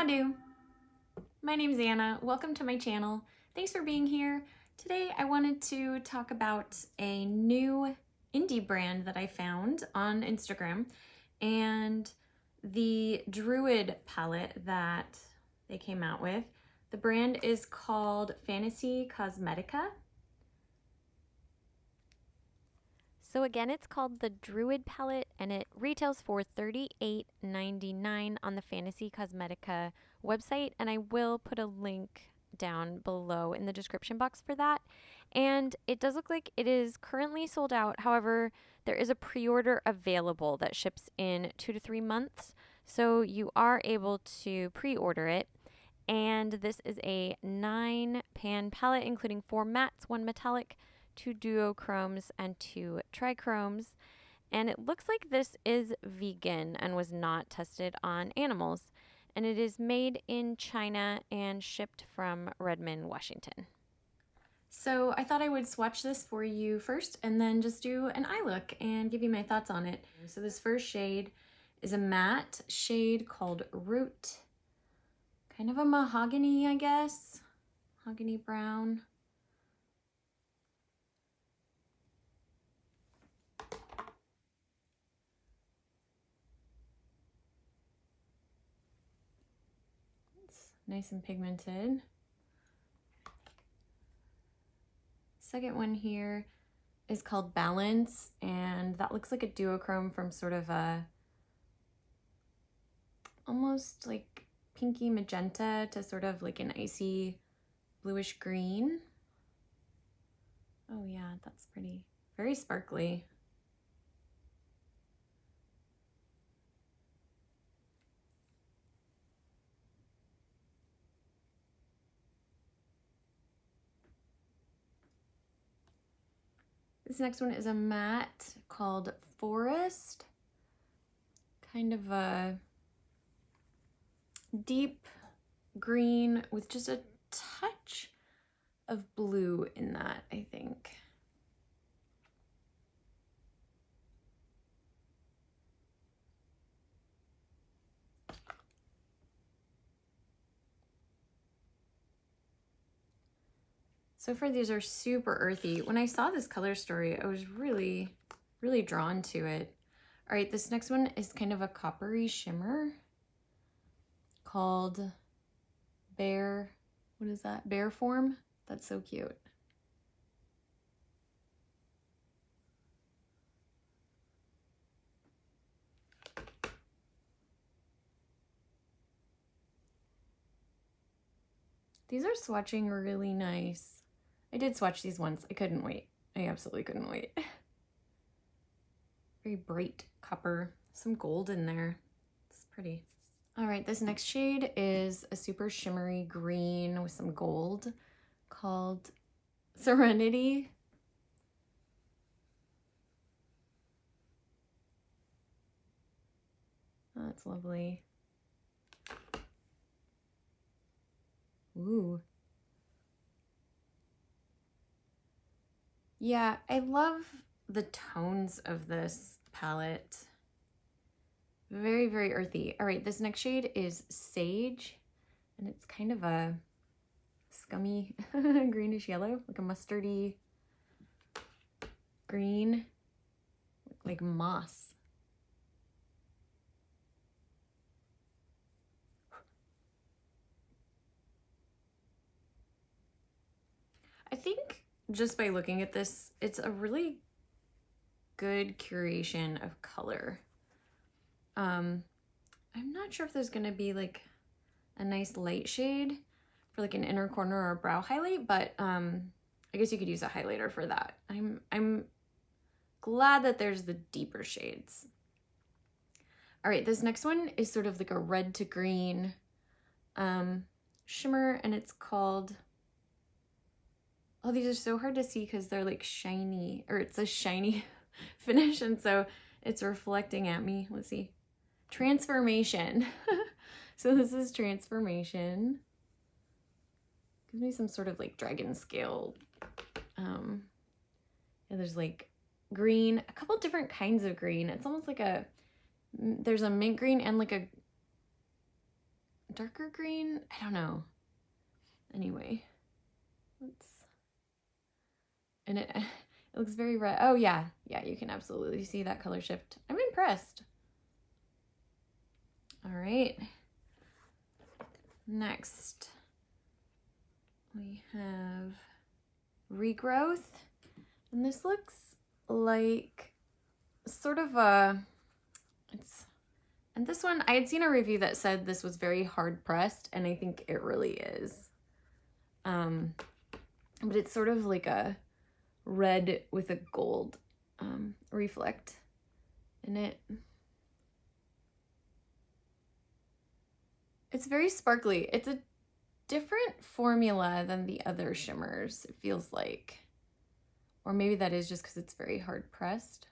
Howdo! My name's Anna. Welcome to my channel. Thanks for being here. Today I wanted to talk about a new indie brand that I found on Instagram and the Druid palette that they came out with. The brand is called Cosmetica. So again, it's called the Druid palette and it retails for $38.99 on the Fantasy Cosmetica website, and I will put a link down below in the description box for that. And it does look like it is currently sold out. However, there is a pre-order available that ships in 2 to 3 months, so you are able to pre-order it. And this is a 9-pan palette including 4 mattes, 1 metallic, 2 duochromes, and 2 trichromes. And it looks like this is vegan and was not tested on animals. And it is made in China and shipped from Redmond, Washington. So I thought I would swatch this for you first and then just do an eye look and give you my thoughts on it. So this first shade is a matte shade called Root. Kind of a mahogany, I guess. Mahogany brown. Nice and pigmented. Second one here is called Balance, and that looks like a duochrome from sort of a almost like pinky magenta to sort of like an icy bluish green. Oh yeah, that's pretty. Very sparkly. This next one is a matte called Forest. Kind of a deep green with just a touch of blue in that, I think. So far, these are super earthy. When I saw this color story, I was really drawn to it. All right, this next one is kind of a coppery shimmer called Bear, what is that? Bear Form? That's so cute. These are swatching really nice. I did swatch these once. I couldn't wait. I absolutely couldn't wait. Very bright copper. Some gold in there. It's pretty. All right, this next shade is a super shimmery green with some gold called Serenity. Oh, that's lovely. Ooh. Yeah, I love the tones of this palette. Very, very earthy. All right, this next shade is Sage, and it's kind of a scummy greenish yellow, like a mustardy green, like moss. I think just by looking at this, it's a really good curation of color. I'm not sure if there's gonna be like a nice light shade for like an inner corner or a brow highlight, but I guess you could use a highlighter for that. I'm glad that there's the deeper shades. All right, this next one is sort of like a red to green shimmer, and it's called, oh, these are so hard to see because they're like shiny, or it's a shiny finish, and so it's reflecting at me. Let's see. Transformation. So this is Transformation. Gives me some sort of like dragon scale. And there's like green, a couple different kinds of green. It's almost like a, there's a mint green and like a darker green? I don't know. Anyway, and it looks very red. Oh yeah, yeah, you can absolutely see that color shift. I'm impressed. All right, next we have Regrowth, and this looks like sort of a, and this one, I had seen a review that said this was very hard pressed, and I think it really is. But it's sort of like a red with a gold reflect in it. It's very sparkly. It's a different formula than the other shimmers, it feels like. Or maybe that is just because it's very hard pressed.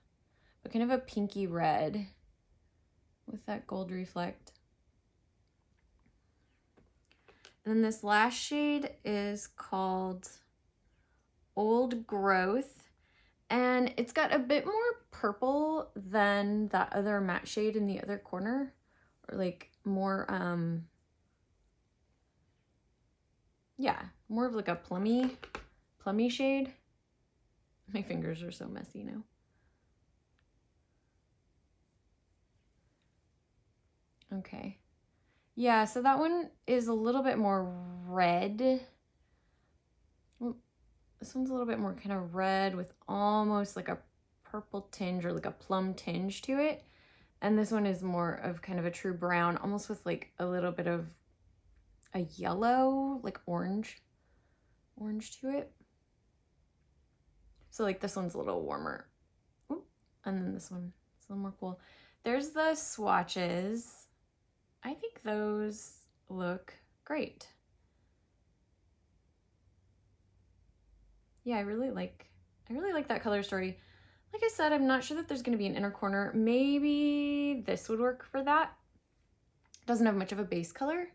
But kind of a pinky red with that gold reflect. And then this last shade is called Old Growth, and it's got a bit more purple than that other matte shade in the other corner, or like more yeah, more of like a plummy shade. My fingers are so messy now. Okay, yeah, so that one is a little bit more red. This one's a little bit more kind of red with almost like a purple tinge or like a plum tinge to it. And this one is more of kind of a true brown, almost with like a little bit of a yellow, like orange to it. So like this one's a little warmer. Ooh, and then this one is a little more cool. There's the swatches. I think those look great. Yeah, I really like that color story. Like I said, I'm not sure that there's going to be an inner corner. Maybe this would work for that. Doesn't have much of a base color.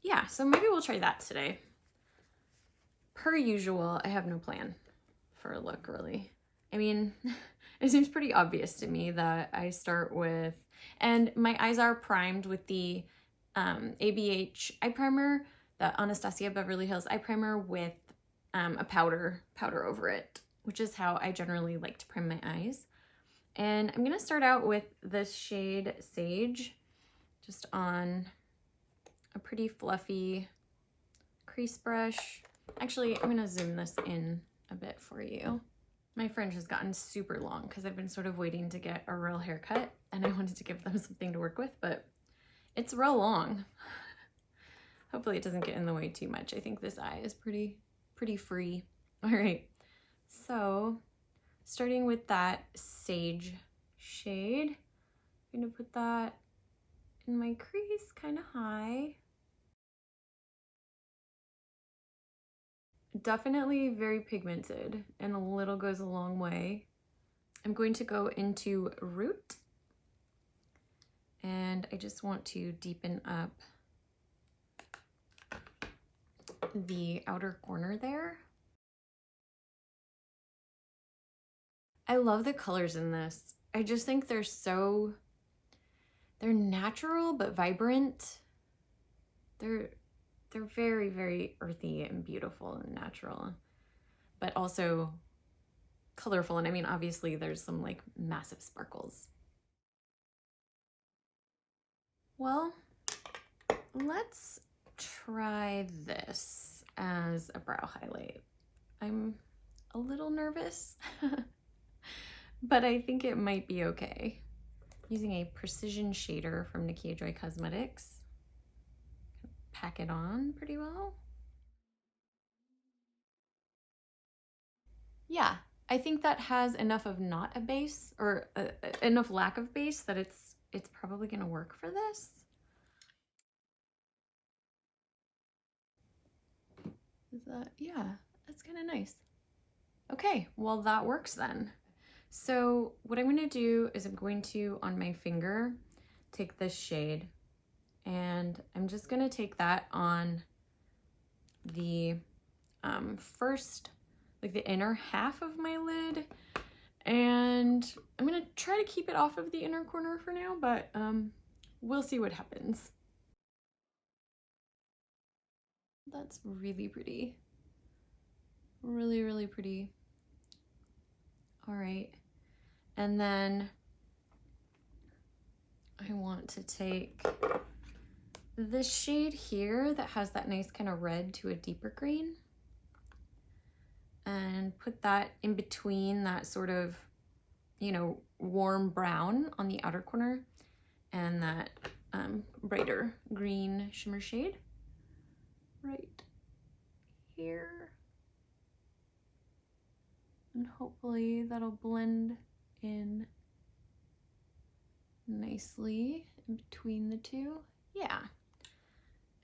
Yeah, so maybe we'll try that today. Per usual, I have no plan for a look, really. I mean, it seems pretty obvious to me that I start with, and my eyes are primed with the ABH eye primer, the Anastasia Beverly Hills eye primer with a powder over it, which is how I generally like to prime my eyes. And I'm gonna start out with this shade Sage, just on a pretty fluffy crease brush. Actually, I'm gonna zoom this in a bit for you. My fringe has gotten super long because I've been sort of waiting to get a real haircut, and I wanted to give them something to work with, but it's real long. Hopefully it doesn't get in the way too much. I think this eye is pretty free. All right, so starting with that Sage shade, I'm gonna put that in my crease kind of high. Definitely very pigmented, and a little goes a long way. I'm going to go into Root, and I just want to deepen up the outer corner there. I love the colors in this. I just think they're natural but vibrant. They're very, very earthy and beautiful and natural, but also colorful. And I mean, obviously there's some like massive sparkles. Well, let's try this as a brow highlight. I'm a little nervous, but I think it might be okay. Using a precision shader from Nikia Joy Cosmetics. Pack it on pretty well. Yeah, I think that has enough of not a base, or enough lack of base that it's probably gonna work for this. Is that, yeah, that's kind of nice. Okay, well that works then. So what I'm gonna do is I'm going to, on my finger, take this shade, and I'm just gonna take that on the first, like the inner half of my lid, and I'm gonna try to keep it off of the inner corner for now, but we'll see what happens. That's really pretty. Really, really pretty. All right. And then I want to take this shade here that has that nice kind of red to a deeper green and put that in between that sort of, you know, warm brown on the outer corner and that brighter green shimmer shade right here. And hopefully that'll blend in nicely in between the two. Yeah.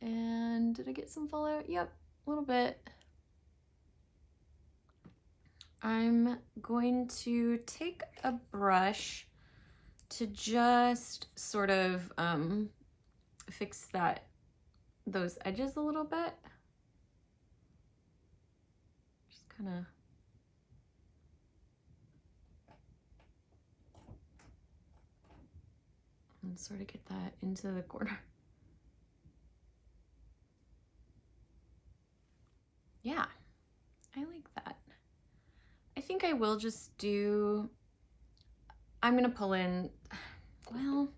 And did I get some fallout? Yep, a little bit. I'm going to take a brush to just sort of fix those edges a little bit. Just kind of and sort of get that into the corner. Yeah, I like that. I think I will just I'm gonna pull in, well,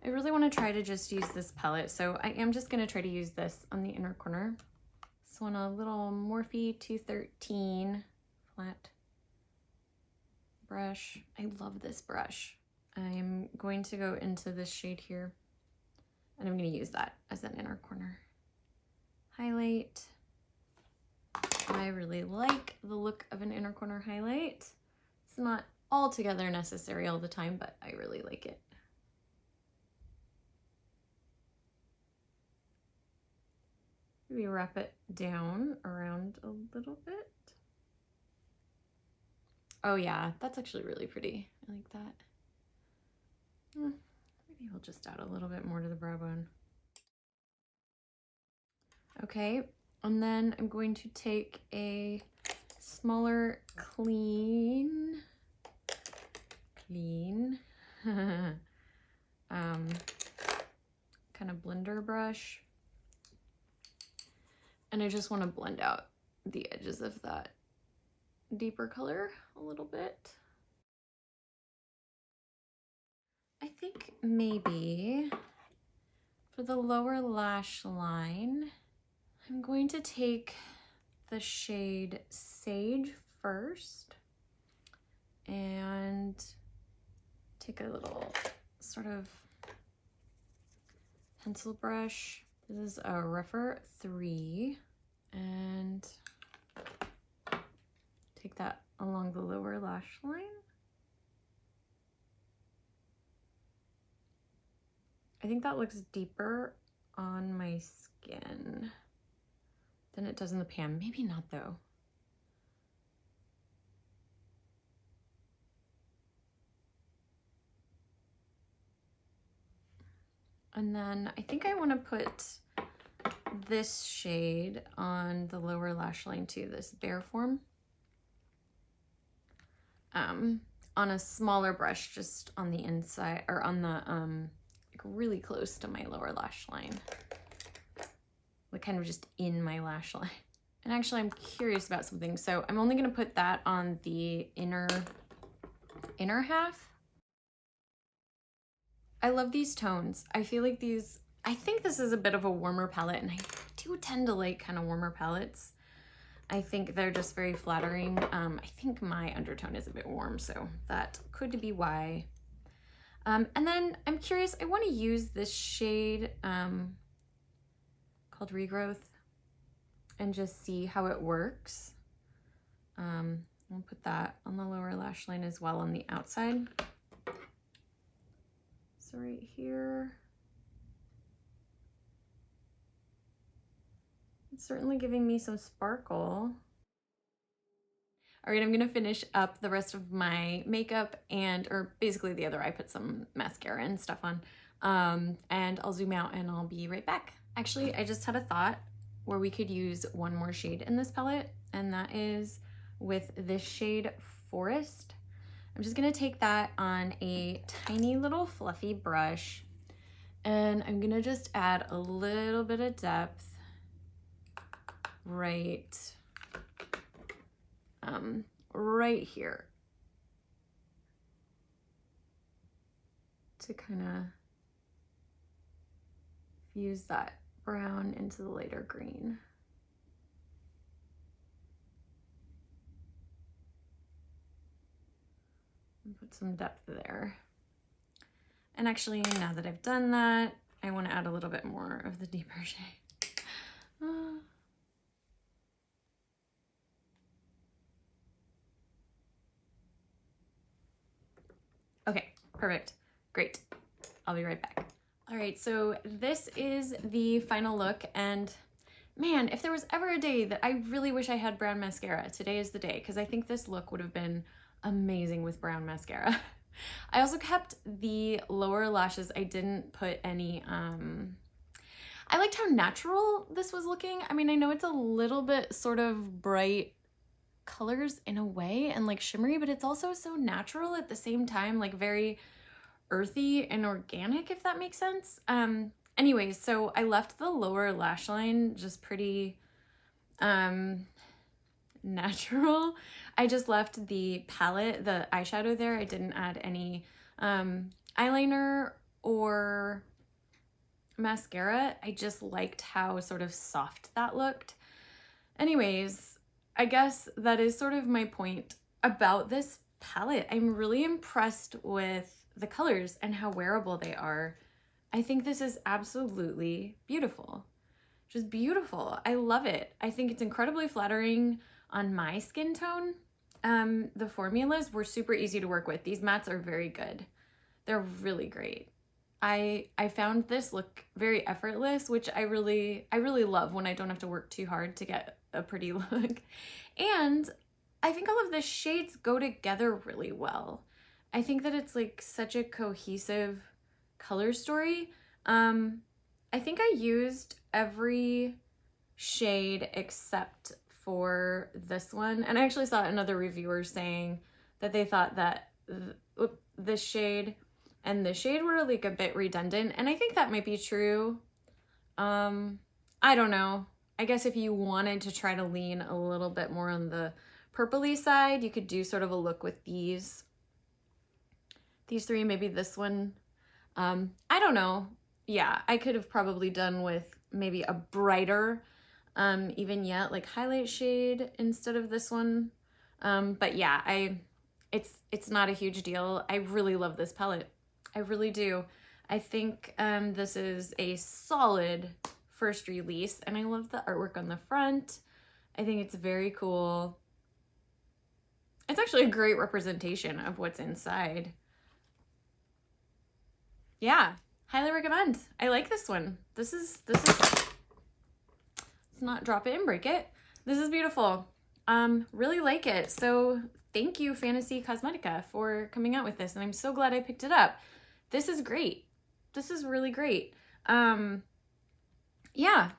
I really want to try to just use this palette, so I am just gonna try to use this on the inner corner. This one, a little Morphe 213 flat brush. I love this brush. I'm going to go into this shade here, and I'm going to use that as an inner corner highlight. I really like the look of an inner corner highlight. It's not altogether necessary all the time, but I really like it. Maybe wrap it down around a little bit. Oh yeah, that's actually really pretty. I like that. Maybe we'll just add a little bit more to the brow bone. Okay, and then I'm going to take a smaller clean kind of blender brush, and I just want to blend out the edges of that deeper color a little bit. I think maybe for the lower lash line, I'm going to take the shade Sage first and take a little sort of pencil brush. This is a Rephr 3 and take that along the lower lash line. I think that looks deeper on my skin than it does in the pan. Maybe not though. And then I think I want to put this shade on the lower lash line too, this Bare Form. On a smaller brush, just on the inside, or on the, like really close to my lower lash line. Like kind of just in my lash line. And actually I'm curious about something. So I'm only gonna put that on the inner half. I love these tones. I feel like I think this is a bit of a warmer palette, and I do tend to like kind of warmer palettes. I think they're just very flattering. I think my undertone is a bit warm, so that could be why. And then I'm curious, I want to use this shade called Regrowth and just see how it works. I'll put that on the lower lash line as well on the outside. So right here. It's certainly giving me some sparkle. All right, I'm gonna finish up the rest of my makeup or basically the other eye, put some mascara and stuff on. And I'll zoom out and I'll be right back. Actually, I just had a thought where we could use one more shade in this palette, and that is with this shade Forest. I'm just gonna take that on a tiny little fluffy brush, and I'm gonna just add a little bit of depth right, right here to kind of fuse that brown into the lighter green. And put some depth there. And actually, now that I've done that, I want to add a little bit more of the deeper shade. Okay, perfect. Great. I'll be right back. All right, so this is the final look, and man, if there was ever a day that I really wish I had brown mascara, today is the day, because I think this look would have been amazing with brown mascara. I also kept the lower lashes. I didn't put any, I liked how natural this was looking. I mean, I know it's a little bit sort of bright colors in a way and like shimmery, but it's also so natural at the same time, like very earthy and organic, if that makes sense. Anyways, so I left the lower lash line just pretty natural. I just left the palette, the eyeshadow there. I didn't add any eyeliner or mascara. I just liked how sort of soft that looked. Anyways, I guess that is sort of my point about this palette. I'm really impressed with the colors and how wearable they are. I think this is absolutely beautiful. Just beautiful. I love it. I think it's incredibly flattering on my skin tone. The formulas were super easy to work with. These mattes are very good. They're really great. I found this look very effortless, which I really love when I don't have to work too hard to get a pretty look. And I think all of the shades go together really well. I think that it's like such a cohesive color story. I think I used every shade except for this one. And I actually saw another reviewer saying that they thought that this shade and this shade were like a bit redundant. And I think that might be true. I don't know. I guess if you wanted to try to lean a little bit more on the purpley side, you could do sort of a look with these three, maybe this one. I don't know. Yeah, I could have probably done with maybe a brighter, even yet, like highlight shade instead of this one. But yeah, it's not a huge deal. I really love this palette. I really do. I think this is a solid first release, and I love the artwork on the front. I think it's very cool. It's actually a great representation of what's inside. Yeah, highly recommend. I like this one. This is, let's not drop it and break it. This is beautiful. Really like it. So thank you, Fantasy Cosmetica, for coming out with this. And I'm so glad I picked it up. This is great. This is really great. Yeah,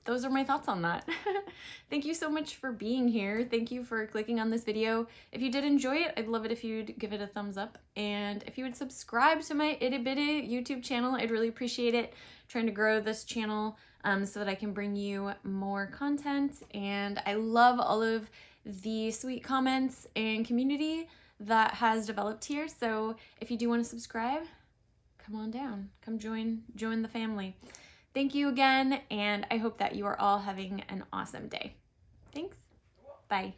those are my thoughts on that. Thank you so much for being here. Thank you for clicking on this video. If you did enjoy it, I'd love it if you'd give it a thumbs up. And if you would subscribe to my itty bitty YouTube channel, I'd really appreciate it. I'm trying to grow this channel so that I can bring you more content. And I love all of the sweet comments and community that has developed here. So if you do want to subscribe, come on down. Come join the family. Thank you again, and I hope that you are all having an awesome day. Thanks. Bye.